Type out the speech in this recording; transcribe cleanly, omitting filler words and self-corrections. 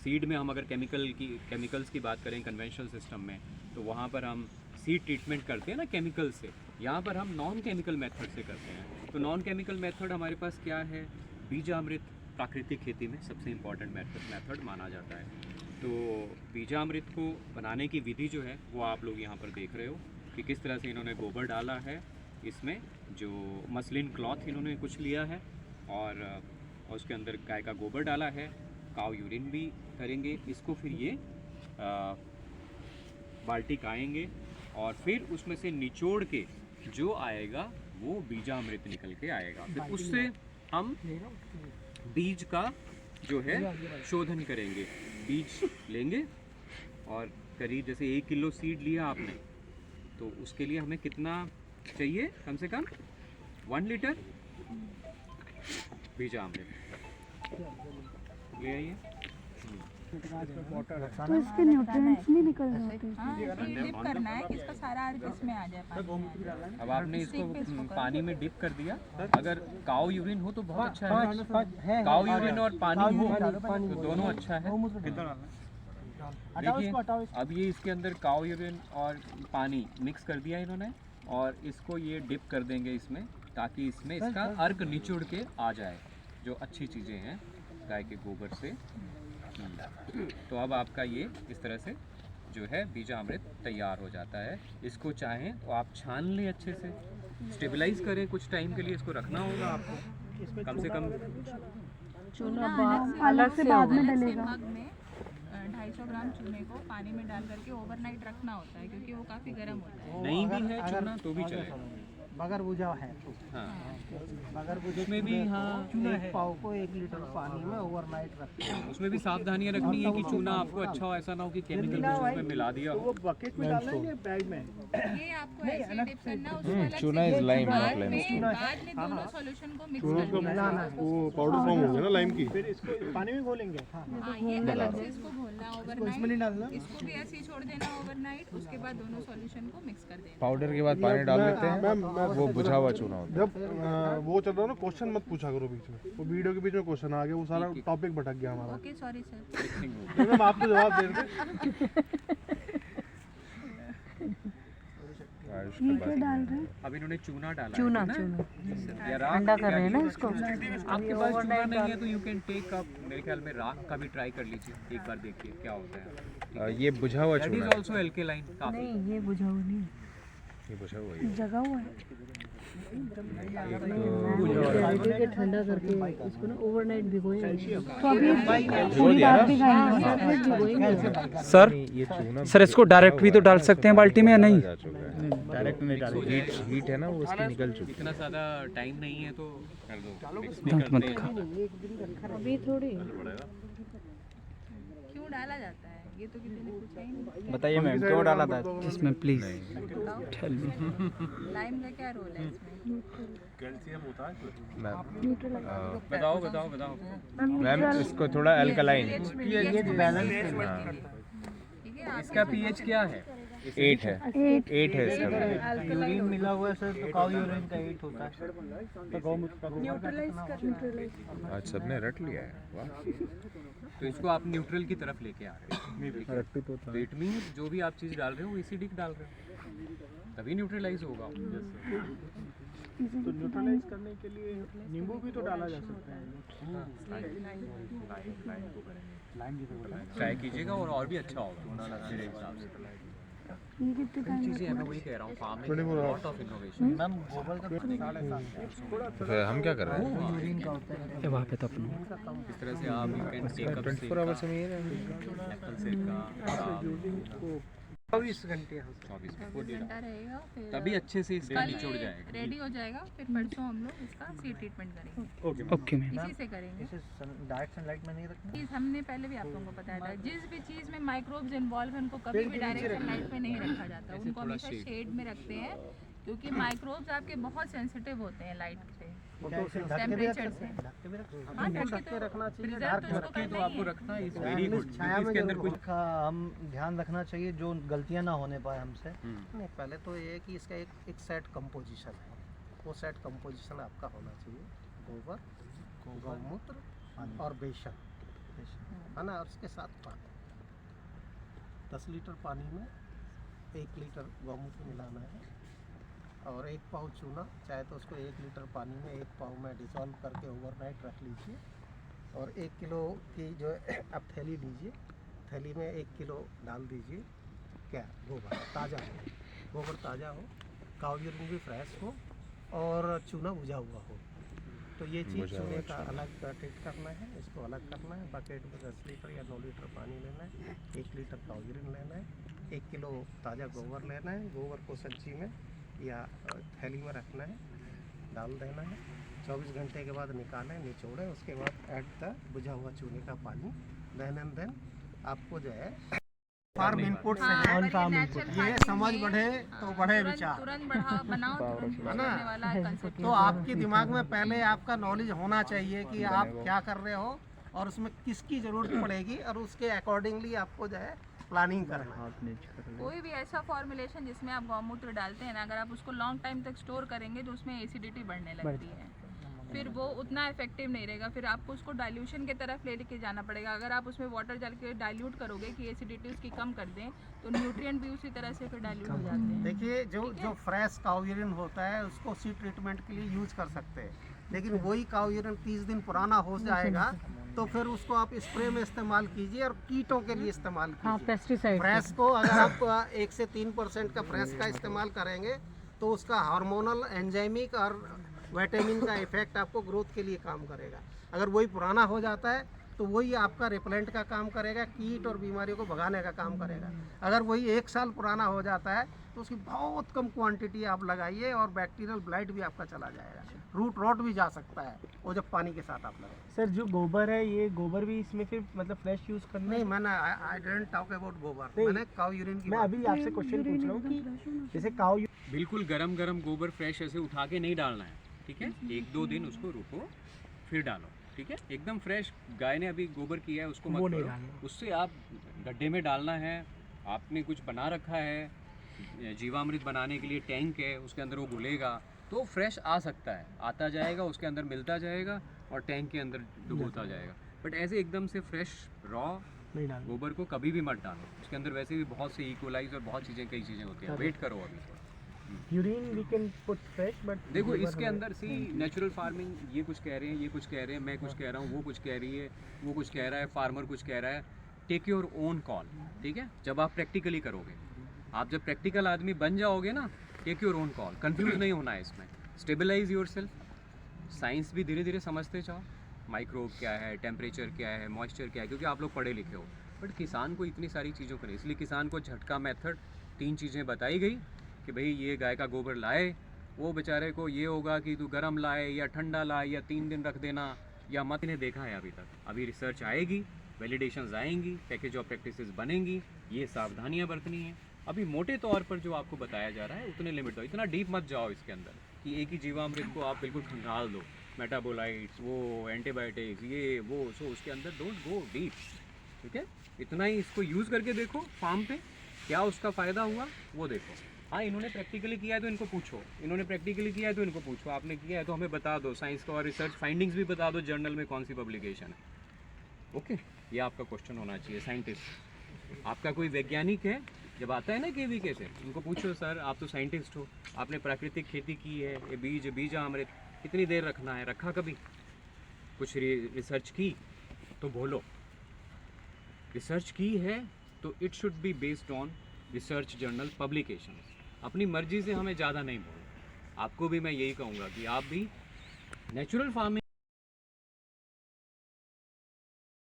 Seed में हम अगर केमिकल्स की बात करें कन्वेंशनल सिस्टम में, तो वहाँ पर हम सीड ट्रीटमेंट करते हैं ना केमिकल से, यहाँ पर हम नॉन केमिकल मेथड से करते हैं। तो नॉन केमिकल मेथड हमारे पास क्या है, बीजामृत प्राकृतिक खेती में सबसे इम्पॉर्टेंट मेथड माना जाता है। तो बीजामृत को बनाने की विधि जो है वो आप लोग यहाँ पर देख रहे हो कि किस तरह से इन्होंने गोबर डाला है, इसमें जो मसलिन क्लॉथ इन्होंने कुछ लिया है और उसके अंदर गाय का गोबर डाला है, काव यूरिन भी करेंगे इसको, फिर ये बाल्टी काएंगे और फिर उसमें से निचोड़ के जो आएगा वो बीजामृत निकल के आएगा। फिर उससे हम बीज का जो है शोधन करेंगे। बीज लेंगे और करीब जैसे 1 किलो सीड लिया आपने, तो उसके लिए हमें कितना चाहिए, कम से कम 1 लीटर बीजामृत ले आइए। तो इसके न्यूट्रिएंट्स नहीं निकल जाते? डिप करना है कि इसका सारा अर्क इसमें आ जाए पानी में। अब आपने इसको पानी में डिप कर दिया, अगर काऊ यूरिन हो तो बहुत अच्छा है, काऊ यूरिन और पानी हो तो दोनों अच्छा है। देखिए अब ये इसके अंदर काऊ यूरिन और पानी मिक्स कर दिया इन्होंने और इसको ये डिप कर देंगे इसमें, ताकि इसमें इसका अर्क निचोड़ के आ जाए, जो अच्छी चीज़ें हैं गाय के गोबर से। तो अब आपका ये इस तरह से जो है बीजामृत तैयार हो जाता है। इसको चाहें तो आप छान लें, अच्छे से स्टेबलाइज करें, कुछ टाइम के लिए इसको रखना होगा आपको, कम से कम चूना अलग से बाद में डलेगा। मग में 250 ग्राम चूने को पानी में डाल करके ओवरनाइट रखना होता है, क्योंकि वो काफ़ी गर्म होता है। नहीं भी है चूना तो भी चलेगा, बगर बुझा है। हाँ बगर बुझे उसमें भी हाँ एक पाव को 1 लीटर पानी में ओवरनाइट रखते हैं। उसमें भी सावधानियां रखनी है कि चूना आपको अच्छा हो, ऐसा ना हो कि केमिकल कुछ उसमें मिला दिया हो। बकेट में डालना है बैग में? ये आपको ऐसे डिप करना है, उसको अलग चूना से इज लाइम, बाद नॉट में लाइम। दोनों सॉल्यूशन को मिक्स कर देना है। वो पाउडर फॉर्म होंगे ना लाइम की, फिर इसको पानी में घोलेंगे। हाँ, ये अलग से इसको घोलना ओवरनाइट, इसको भी ऐसे ही छोड़ देना ओवरनाइट, उसके बाद दोनों सॉल्यूशन को मिक्स कर देना। पाउडर के बाद पानी डाल देते हैं, वो बुझा हुआ चूना होता है। जब वो चल रहा है ना क्वेश्चन मत पूछा करो बीच में, वो वीडियो के बीच में क्वेश्चन आ गया, वो सारा टॉपिक भटक गया हमारा। Okay sorry sir. मैम आप तो जवाब दे रहे ये क्या डाल रहे हैं? अब इन्होंने चूना डाला चूना है ना? चूना या राख ठंडा कर रहे हैं ना क्या इसको? आपके पास चूना नहीं है तो यू कैन टेक अप, मेरे ख्याल में राख का भी ट्राई कर लीजिए, एक बार देखिए क्या होता है। ये बुझा हुआ दैट चूना इज आल्सो एल्केलाइन काफी। नहीं, ये बुझा हुआ नहीं, ये बुझा हुआ है। जगा हुआ है। ठंडा करके इसको ना ओवरनाइट भिगोएंगे। तो अभी पूरी रात भी खाएंगे। सर इसको डायरेक्ट भी तो डाल सकते हैं बाल्टी में या नहीं? डायरेक्ट नहीं डालेंगे, हीट है ना वो उसकी निकल चुकी है। इतना ज़्यादा टाइम नहीं है तो कर दो, मिक्स भी करते हैं। अभी थोड़ी क्यों डाला जाता है ये तो किसी ने पूछा ही नहीं। बताइए मैम क्यों डाला था इसमें, प्लीज टेल मी। लाइम का क्या रोल है इसमें? बताओ बताओ बताओ। मैम इसको थोड़ा अल्कलाइन, ठीक है, इसका पीएच क्या है? 8 है, 8 है इसका। यूरिन मिला हुआ है सर, तो काऊ यूरिन का 8 होता है। तो गौमूत्र का आज सबने रट लिया है, वाह। तो इसको आप न्यूट्रल की तरफ लेके आ रहे हो। तो इट मीन्स जो भी आप चीज़ डाल रहे हो एसिडिक डाल रहे हो, तभी न्यूट्रलाइज होगा। तो न्यूट्रलाइज करने के लिए नींबू भी तो डाला जा सकता है। ट्राई कीजिएगा और भी अच्छा होगा मेरे हिसाब से। ये कितने टाइम चीज़ें हैं, मैं वही कह रहा हूँ, फार्मिंग में लॉट ऑफ इनोवेशन। मैम गोबर का 7.5 तो फिर हम क्या कर रहे हैं? यूरिन का होता है। वहाँ पे तो अपना इस तरह से आप you can take up 24 hours में ये एप्पल सेब का 24 घंटे 24 घंटा रहेगा, फिर तभी अच्छे से इसका कल निचोड़ ये जाएगा। रेडी हो जाएगा, फिर परसों हम लोग इसका सीड ट्रीटमेंट करेंगे। Okay ma'am. इसी से करेंगे। इसे डायरेक्ट सनलाइट में नहीं रखना। चीज़ हमने पहले भी आप लोगों को बताया था, जिस भी चीज़ में माइक्रोब्स इन्वॉल्व हैं उनको कभी भी डायरेक्ट सनलाइट में नहीं रखा जाता, उनको हमेशा शेड में रखते हैं, क्योंकि माइक्रोब्स आपके बहुत सेंसिटिव होते हैं लाइट पे, टेम्परेचर से। हाँ, ढक के रखना चाहिए। प्रिजर्व तो इसको तो करना ही आपको है। रखना इज वेरी गुड, छाया में इसके अंदर जरूर कुछ हम ध्यान रखना चाहिए जो गलतियां ना होने पाए हमसे। नहीं, पहले तो ये है कि इसका एक सेट कंपोजिशन है, वो सेट कंपोजिशन आपका होना चाहिए। गोबर, गौमूत्र और बेसन। है ना, और उसके साथ पानी, 10 लीटर पानी में 1 लीटर गौमूत्र मिलाना है और 1 पाव चूना, चाहे तो उसको 1 लीटर पानी में 1 पाव में डिसॉल्व करके ओवरनाइट रख लीजिए। और 1 किलो की जो है आप थैली लीजिए, थैली में 1 किलो डाल दीजिए क्या गोबर ताज़ा हो, गोबर ताज़ा हो, काऊ यूरिन भी फ्रेश हो और चूना बुझा हुआ हो। तो ये चीज़ चूने का अलग ट्रीट करना है, इसको अलग करना है। बकेट में 10 लीटर या 9 लीटर पानी लेना है, 1 लीटर काऊ यूरिन लेना है, 1 किलो ताज़ा गोबर लेना है, गोबर को सब्जी में या थैली में रखना है, डाल देना है। 24 घंटे के बाद निकालें, निचोड़ें, उसके बाद ऐड द बुझा हुआ चूने का पानी। देन एंड देन आपको जो है फार्म इनपुट से हाँ, है, पर ये natural ये farming समझ में, बढ़े तो हाँ, बढ़े तुरंत- विचार। तुरंत बढ़ा बनाओ, तुरंत use है ना? करने वाला concept तो आपके दिमाग में पहले आपका नॉलेज होना चाहिए कि आप क्या कर रहे हो और उसमें किसकी ज़रूरत पड़ेगी और उसके अकॉर्डिंगली आपको जो है प्लानिंग करना है। कोई भी ऐसा फॉर्मुलेशन जिसमें आप गौमूत्र डालते हैं ना, अगर आप उसको लॉन्ग टाइम तक स्टोर करेंगे तो उसमें एसिडिटी बढ़ने लगती है, फिर वो उतना इफेक्टिव नहीं रहेगा। फिर आपको उसको डाइल्यूशन की तरफ लेके जाना पड़ेगा। अगर आप उसमें वाटर डाल के डाइल्यूट करोगे कि एसिडिटी उसकी कम कर दें, तो न्यूट्रिएंट भी उसी तरह से फिर डाइल्यूट हो जाते हैं। देखिए जो फ्रेश काऊ यूरिन होता है उसको सीड ट्रीटमेंट के लिए यूज कर सकते हैं, लेकिन वही काऊ यूरिन 30 दिन पुराना हो जाएगा तो फिर उसको आप स्प्रे में इस्तेमाल कीजिए और कीटों के लिए इस्तेमाल हाँ कीजिए। पेस्टिसाइड फ्रेश को अगर आप 1 से 3% का फ्रेश का इस्तेमाल करेंगे तो उसका हार्मोनल, एंजाइमिक और विटामिन का इफेक्ट आपको ग्रोथ के लिए काम करेगा। अगर वही पुराना हो जाता है तो वही आपका रिपेलेंट का काम करेगा, कीट और बीमारियों को भगाने का काम करेगा। अगर वही 1 साल पुराना हो जाता है तो उसकी बहुत कम क्वांटिटी आप लगाइए और बैक्टीरियल ब्लाइट भी आपका चला जाएगा, रूट रॉट भी जा सकता है वो जब पानी के साथ आप लगाएं। सर जो गोबर है, ये गोबर भी इसमें फिर मतलब फ्रेश यूज करना नहीं, है? मैंने आई डिडंट टॉक अबाउट गोबर, नहीं, मैंने काऊ यूरिन की मैं बात अभी आपसे क्वेश्चन पूछ रहा हूँ कि जैसे काऊ बिल्कुल गरम गरम गोबर फ्रेश ऐसे उठा के नहीं डालना है, ठीक है? 1-2 दिन उसको रुको फिर डालो, ठीक है? एकदम फ्रेश गाय ने अभी गोबर किया है उसको वो मत नहीं करो, डालना। उससे आप गड्ढे में डालना है। आपने कुछ बना रखा है, जीवामृत बनाने के लिए टैंक है, उसके अंदर वो घुलेगा तो फ्रेश आ सकता है, आता जाएगा, उसके अंदर मिलता जाएगा और टैंक के अंदर डुबोता जाएगा। बट ऐसे एकदम से फ्रेश रॉ नहीं डालना। गोबर को कभी भी मत डालो, उसके अंदर वैसे भी बहुत से इकोलाइज और बहुत चीज़ें, कई चीज़ें होती हैं। वेट करो अभी थोड़ा। Urine we can put fresh, but देखो इसके अंदर सी नेचुरल फार्मिंग, ये कुछ कह रहे हैं, ये कुछ कह रहे हैं, मैं कुछ कह रहा हूँ, वो कुछ कह रही है, वो कुछ कह रहा है, फार्मर कुछ कह रहा है। टेक योर ओन कॉल, ठीक है? जब आप प्रैक्टिकली करोगे, आप जब प्रैक्टिकल आदमी बन जाओगे ना, take your own call, confuse नहीं होना है इसमें। स्टेबलाइज योर सेल्फ, साइंस भी धीरे धीरे समझते जाओ, माइक्रोब क्या है, टेम्परेचर क्या है, मॉइस्चर क्या है, क्योंकि आप लोग पढ़े लिखे हो। बट किसान को इतनी सारी चीज़ों को नहीं, इसलिए किसान को झटका मेथड 3 चीज़ें बताई गई कि भाई ये गाय का गोबर लाए, वो बेचारे को ये होगा कि तू गर्म लाए या ठंडा लाए या 3 दिन रख देना या मत। इन्हें देखा है अभी तक, अभी रिसर्च आएगी, वैलिडेशंस आएंगी, पैकेज ऑफ प्रैक्टिसेस बनेंगी, ये सावधानियां बरतनी है। अभी मोटे तौर पर जो आपको बताया जा रहा है उतने लिमिट दो, इतना डीप मत जाओ इसके अंदर कि एक ही जीवामृत को आप बिल्कुल खंगाल दो, मेटाबोलाइट्स, वो एंटीबायोटिक्स, ये वो, सो उसके अंदर डोंट गो डीप, ठीक है? इतना ही इसको यूज़ करके देखो फार्म पे, क्या उसका फ़ायदा हुआ वो देखो। हाँ, इन्होंने प्रैक्टिकली किया है तो इनको पूछो, इन्होंने प्रैक्टिकली किया है तो इनको पूछो, आपने किया है तो हमें बता दो, साइंस का और रिसर्च फाइंडिंग्स भी बता दो, जर्नल में कौन सी पब्लिकेशन है। ओके, ये आपका क्वेश्चन होना चाहिए। साइंटिस्ट, आपका कोई वैज्ञानिक है, जब आता है ना KVK से, उनको पूछो सर आप तो साइंटिस्ट हो, आपने प्राकृतिक खेती की है, ये बीजामृत कितनी देर रखना है, रखा कभी? कुछ रिसर्च की तो बोलो, रिसर्च की है तो it should be based on research journal publication. अपनी मर्जी से हमें ज़्यादा नहीं बोलना। आपको भी मैं यही कहूँगा कि आप भी नेचुरल फार्मिंग